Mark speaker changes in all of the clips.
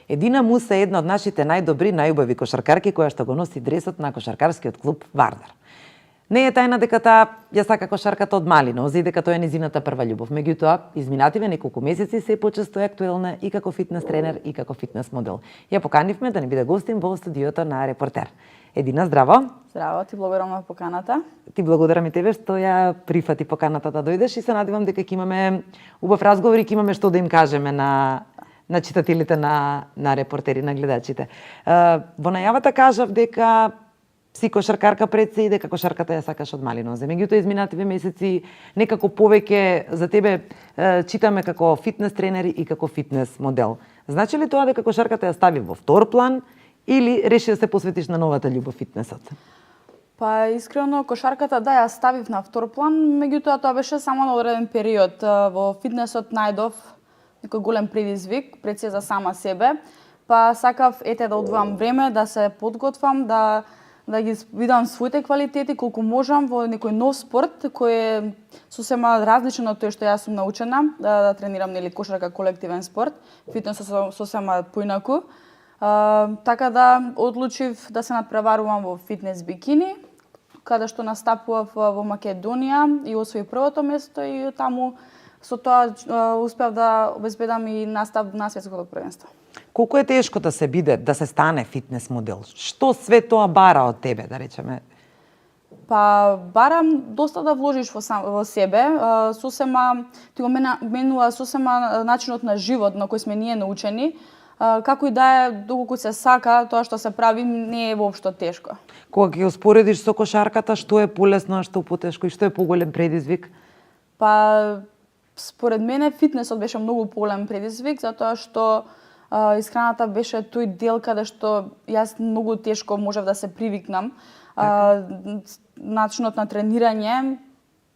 Speaker 1: Едина Муса е една од нашите најдобри, најубави кошаркарки која што го носи дресот на кошаркарскиот клуб Вардар. Не е тајна дека таа ја сака кошарката од мали нозе и дека тоа е незината прва љубов. Меѓутоа, изминативе неколку месеци се почесто е актуелна и како фитнес тренер и како фитнес модел. Ја поканивме да ни биде гостин во студиото на Репортер. Едина, здраво.
Speaker 2: Здраво, ти благодарам на поканата.
Speaker 1: Ти благодарам и тебе што ја прифати поканата да дојдеш и се надевам дека ќе имаме убав разговор и ќе имаме што да им кажеме на читателите на Репортери, на гледачите. Во најавата кажав дека си кошаркарка пред се и дека кошарката ја сакаш од мали нозе. Меѓутоа, изминативе месеци некако повеќе за тебе читаме како фитнес тренер и како фитнес модел. Значи ли тоа дека кошарката ја стави во втор план или реши да се посветиш на новата љубов фитнесот?
Speaker 2: Па искрено кошарката да ја ставив на втор план, меѓутоа тоа беше само на одреден период. Во фитнесот најдов некој голем предизвик пред се за сама себе, па сакав да одвојам време да се подготвам, да ги видам своите квалитети колку можам во некој нов спорт кој е сосема различен од тој што јас сум научена, да тренирам кошарка колективен спорт, фитнесот сосема поинаку. Така да одлучив да се надпреварувам во фитнес бикини, каде што настапував во Македонија и освои првото место и таму со тоа успеав да обезбедам и настап на светското првенство.
Speaker 1: Колку е тешко да се биде, да се стане фитнес модел? Што све тоа бара од тебе, да речеме?
Speaker 2: Па барам доста да вложиш во себе, сосема ти го менува сосема начинот на живот на кој сме ние научени. Како и да е, доколку се сака, тоа што се прави не е воопшто тешко.
Speaker 1: Кога ќе успоредиш со кошарката, што е полесно, а што потешко и што е поголем предизвик?
Speaker 2: Па според мене фитнесот беше многу поголем предизвик, затоа што исхраната беше тој дел каде што јас многу тешко можев да се привикнам. Начинот на тренирање,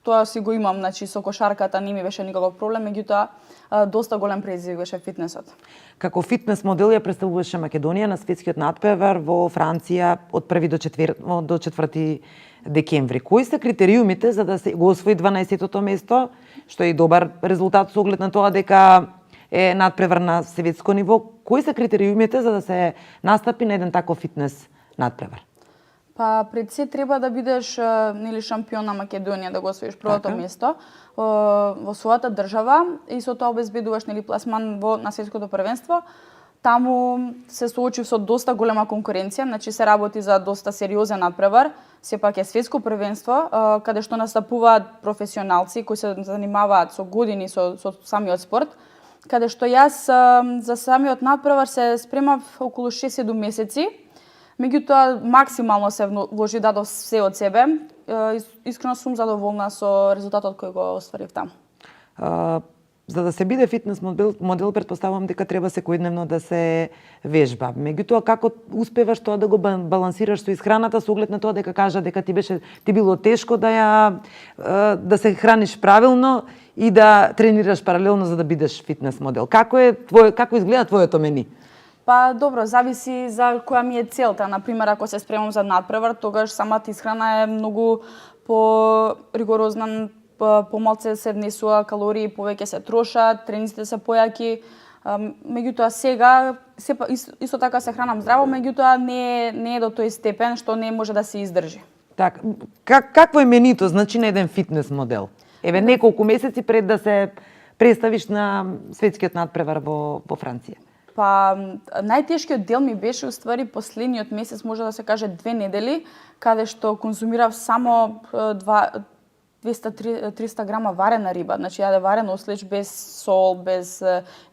Speaker 2: тоа си го имам, значи со кошарката не ми беше никаков проблем, меѓутоа доста голем предизвик беше фитнесот.
Speaker 1: Како фитнес модел ја представуваше Македонија на светскиот надпревар во Франција од 1 до 4 декември. Кои се критериумите за да се го освои 12-тото место, што е и добар резултат со оглед на тоа дека е надпревар на светско ниво? Кои се критериумите за да се настапи на еден таков фитнес надпревар?
Speaker 2: Па пред се треба да бидеш шампион на Македонија, да го освоиш првото место во својата држава и со тоа обезбедуваш пласман на светското првенство. Таму се соочив со доста голема конкуренција, значи се работи за доста сериозен надпревар, сепак е светско првенство, каде што настапуваат професионалци кои се занимаваат со години со самиот спорт, каде што јас за самиот надпревар се спремав околу 6-7 месеци. Меѓутоа, максимално се вложи, дадов се од себе. Искрено сум задоволна со резултатот кој го остварив таму.
Speaker 1: За да се биде фитнес модел, претпоставувам дека треба секојдневно да се вежба. Меѓутоа, како успеваш тоа да го балансираш со исхраната, со оглед на тоа дека кажа дека ти било тешко да се храниш правилно и да тренираш паралелно за да бидеш фитнес модел. Како изгледа твоето мени?
Speaker 2: Па добро, зависи за која ми е целта. Например, ако се спремам за надпревар, тогаш самата исхрана е многу по-ригорозна, помалце се внесува калории, повеќе се трошат, трениците се појаки. Меѓутоа сега исто така се хранам здраво, меѓутоа не е до тој степен што не може да се издржи.
Speaker 1: Така, какво е менито, значи, на еден фитнес модел? Еве неколку месеци пред да се представиш на светскиот надпревар во Франција.
Speaker 2: Па најтешкиот дел ми беше уствари последниот месец, може да се каже 2 недели, каде што конзумирав само 200-300 грама варена риба. Значи јаде варен ослеч без сол, без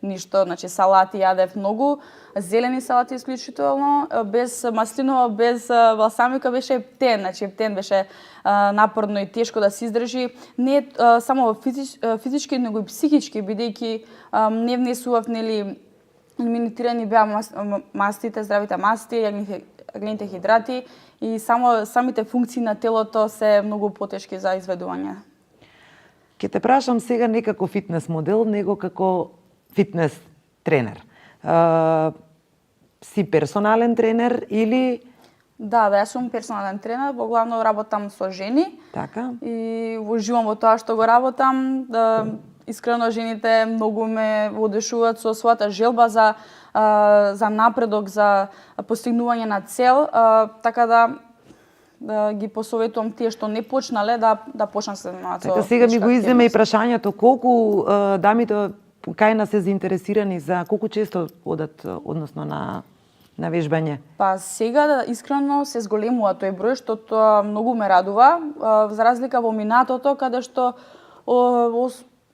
Speaker 2: ништо, значи салати јадев многу, зелени салати исклучително, без маслинова, без балсамика, беше ептен, значи ептен беше напорно и тешко да се издржи. Не само физички, него и психички, бидејќи не внесував лимитирани беа мастите, здравите масти, аглените хидрати и самите функции на телото се многу потешки за изведување.
Speaker 1: Ке те прашам сега не како фитнес модел, него како фитнес тренер. Си персонален тренер или...
Speaker 2: Да, јас сум персонален тренер, во главно работам со жени.
Speaker 1: Така.
Speaker 2: И уживам во тоа што го работам. Искрено жените многу ме одушуваат со својата желба за за напредок, за постигнување на цел, така да ги посоветувам тие што не почнале да почнат се занимаваат со.
Speaker 1: Така сега ми го изземе и прашањето колку дамите кај нас се заинтересирани за колку често одат односно на вежбање?
Speaker 2: Па сега искрено се зголемува тој број, што тоа многу ме радува, за разлика во минатото каде што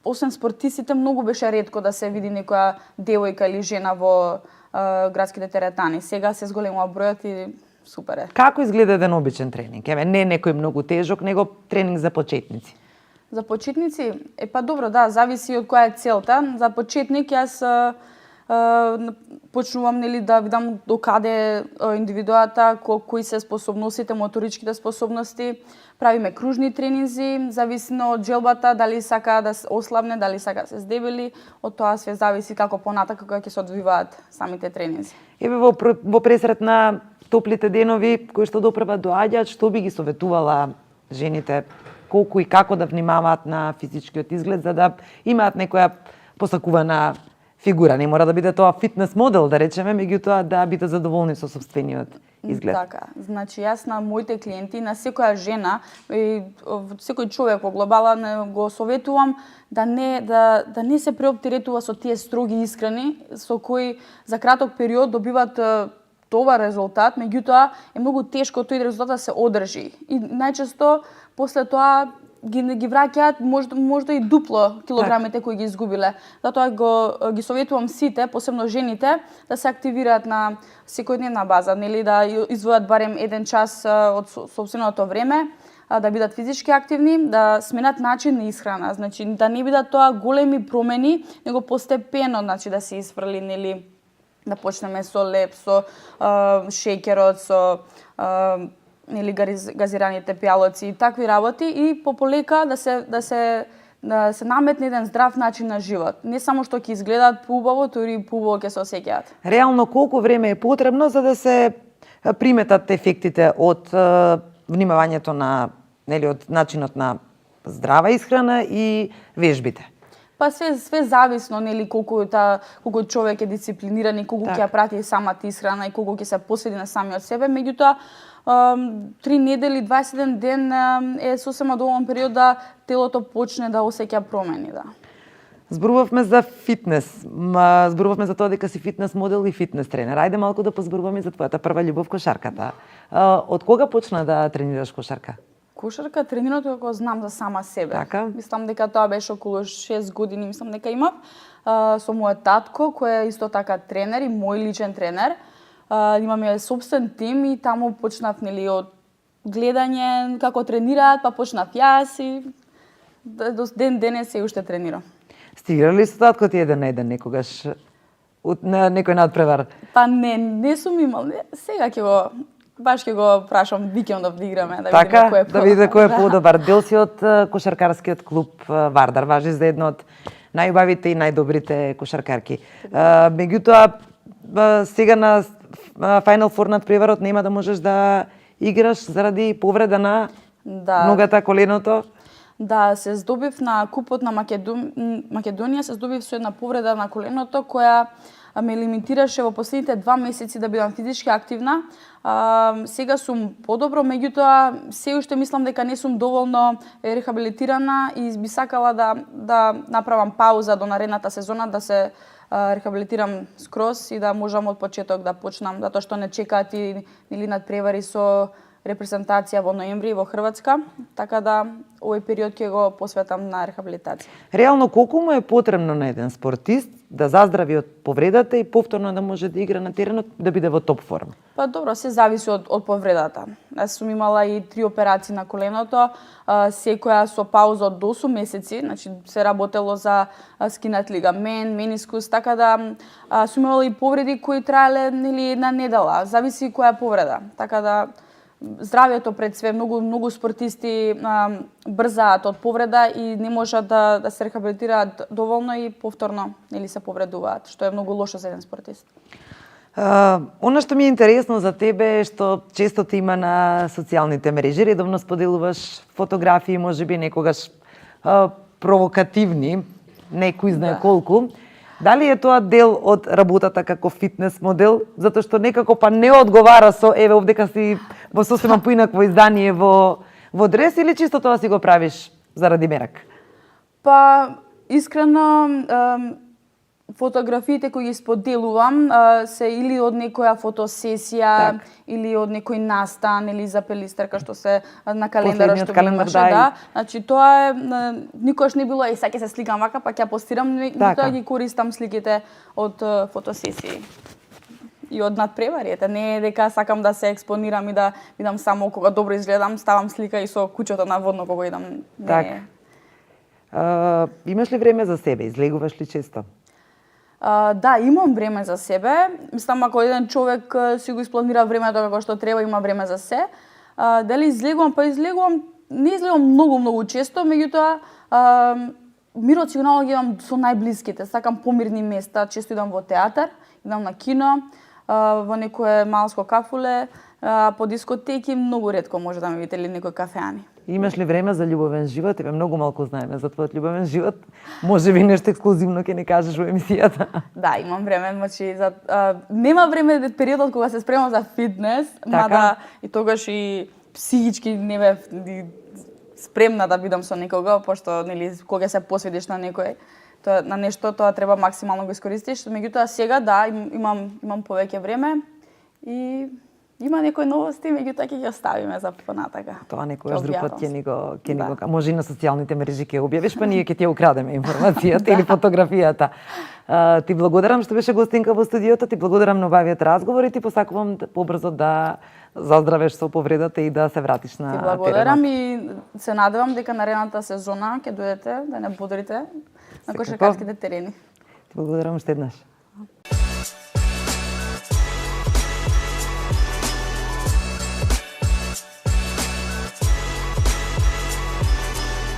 Speaker 2: освен спортистите многу беше ретко да се види некоја девојка или жена во градските теретани. Сега се зголемува бројот и супер е.
Speaker 1: Како изгледа еден обичен тренинг? Еве, не некој многу тежок, него тренинг за почетници.
Speaker 2: За почетници, па добро, да, зависи од која е целта. За почетник јас почнувам да видам до каде индивидуата, кои се способностите, моторичките способности. Правиме кружни тренинзи, зависно од желбата, дали сака да се ослабне, дали сака да се здебели, од тоа све зависи како понатака кога ќе се одвиваат самите тренинзи.
Speaker 1: Еве во пресрет на топлите денови кои што допрева доаѓаат, што би ги советувала жените колку и како да внимаваат на физичкиот изглед за да имаат некоја посакувана фигура? Не мора да биде тоа фитнес модел, да речеме, меѓутоа да бидат задоволни со сопствениот изглед.
Speaker 2: Така, значи јас на моите клиенти, на секоја жена и секој човек во глобала го советувам да не се преоптеретува со тие строги исхрани со кои за краток период добиваат добар резултат, меѓутоа е многу тешко тој резултат да се одржи. И најчесто после тоа ги враќаат можда и дупло килограмите кои ги изгубиле. Затоа ги советувам сите, посебно жените, да се активираат на секојдневна база, нели да извојат барем 1 час од сопственото време, да бидат физички активни, да сменат начин на исхрана, значи да не бидат тоа големи промени, него постепено, значи да се испрли, нели да почнеме со леп, со шеќерот, со или газираните пијалоци и такви работи и пополека да се наметне еден здрав начин на живот. Не само што ќе изгледаат поубаво, тури и поубаво ќе се осеќаат.
Speaker 1: Реално колку време е потребно за да се приметат ефектите од внимавањето на од начинот на здрава исхрана и вежбите?
Speaker 2: Па све зависно, нели колку човек е дисциплиниран и колку ќе ја прати самата исхрана и колку ќе се посвети на самиот себе, меѓутоа 3 недели, 21 ден е сосема доволен период да телото почне да осеќа промени, да.
Speaker 1: Зборувавме за фитнес, зборувавме за тоа дека си фитнес модел и фитнес тренер. Ајде малку да позборуваме за твојата прва љубов кошарката. Од кога почна да тренираш кошарка?
Speaker 2: Кошарка тренирам кога знам за сама себе.
Speaker 1: Така?
Speaker 2: Мислам дека тоа беше околу 6 години, мислам дека имав, со мојот татко, кој е исто така тренер и мој личен тренер. Имаме собствен тим и таму почнав од гледање како тренираат, па почнав јас и до ден денес се уште тренирам.
Speaker 1: Стигра ли со татко ти еден на еден некогаш на некој надпревар?
Speaker 2: Па не сум имал, сега ќе го прашам викендов да играме, да
Speaker 1: така,
Speaker 2: видиме кој е
Speaker 1: да видиме кој е подобар. Дел си од кошаркарскиот клуб Вардар, важи за едно од најубавите и најдобрите кошаркарки. Меѓутоа сега на Final Four надпреварот нема да можеш да играш заради повреда на ногата, коленото.
Speaker 2: Да, се здобив на купот на Македонија, се здобив со една повреда на коленото која ме лимитираше во последните 2 месеци да бидам физички активна. Сега сум подобро, меѓутоа се уште мислам дека не сум доволно рехабилитирана и би сакала да направам пауза до наредната сезона, да се рехабилитирам скроз и да можам од почеток да почнам, затоа што не чекаат и надпревари со репрезентација во ноември во Хрватска, така да овој период ќе го посветам на рехабилитација.
Speaker 1: Реално колку му е потребно на еден спортист да заздрави од повредата и повторно да може да игра на теренот, да биде во топ форма?
Speaker 2: Па добро, се зависи од повредата. Јас сум имала и 3 операции на коленото, секоја со пауза од 8 месеци, значи се работело за скинат лигамент, менискус, така да сум имала и повреди кои траеле една недела, зависи која е повреда. Така да здравјето пред све, многу спортисти брзаат од повреда и не можат да се рехабилитираат доволно и повторно се повредуваат, што е многу лошо за еден спортист.
Speaker 1: Она што ми е интересно за тебе е што често те има на социјалните мрежи, редовно споделуваш фотографии, можеби некогаш провокативни, некој знае колку. Дали е тоа дел од работата како фитнес модел, затоа што некако па не одговара со еве овдека си во сосема поинакво издание во дрес или чисто тоа си го правиш заради мерак?
Speaker 2: Па, искрено, фотографиите кои ги споделувам се или од некоја фотосесија, или од некој настан, или за пелистерка што се на календарот што
Speaker 1: календар,
Speaker 2: имаше, да. Значи тоа е никош не било сега ќе се сликам вака, па ќе постирам, тоа ги користам сликите од фотосесии. И од надпревариите, не е дека сакам да се експонирам и да видам само кога добро изгледам, ставам слика и со куќото наводно кога идам.
Speaker 1: Така. Имаш ли време за себе? Излегуваш ли често?
Speaker 2: Да, имам време за себе. Мислам, ако еден човек си го испланира времето како што треба, има време за се. Дали излегувам? Па излегувам, не излегувам многу често, меѓутоа мирот сигурно ги имам со најблиските. Сакам помирни места, често идам во театар, идам на кино, во некое малско кафуле, по дискотеки многу ретко може да ме видите или некој кафеани.
Speaker 1: Имаш ли време за љубовен живот? Тебе многу малку знаеме за твојот љубовен живот. Може би нешто ексклузивно ќе ни кажеш во емисијата.
Speaker 2: Да, имам време, значи нема време периодот кога се спремам за фитнес, мада и тогаш и психички не бев спремна да бидам со некого, пошто нели кога се посветиш на некој, тоа на нешто, тоа треба максимално го искористиш. Меѓутоа сега да, имам повеќе време и има некои новости, меѓутоа ќе ги оставиме за понатака.
Speaker 1: Тоа некојаш друг пат ќе ни го може и на социјалните мрежи ќе објавиш, па ние ќе ти ја украдеме информацијата или фотографијата. Ти благодарам што беше гостинка во студиото, ти благодарам на овајот разговор и ти посакувам побрзо да заздравеш со повредата и да се вратиш на теренот.
Speaker 2: Ти благодарам и се надевам дека наредната сезона ќе дојдете да не бодрите на кошаркарските терени.
Speaker 1: Ти благодарам уште еднаш.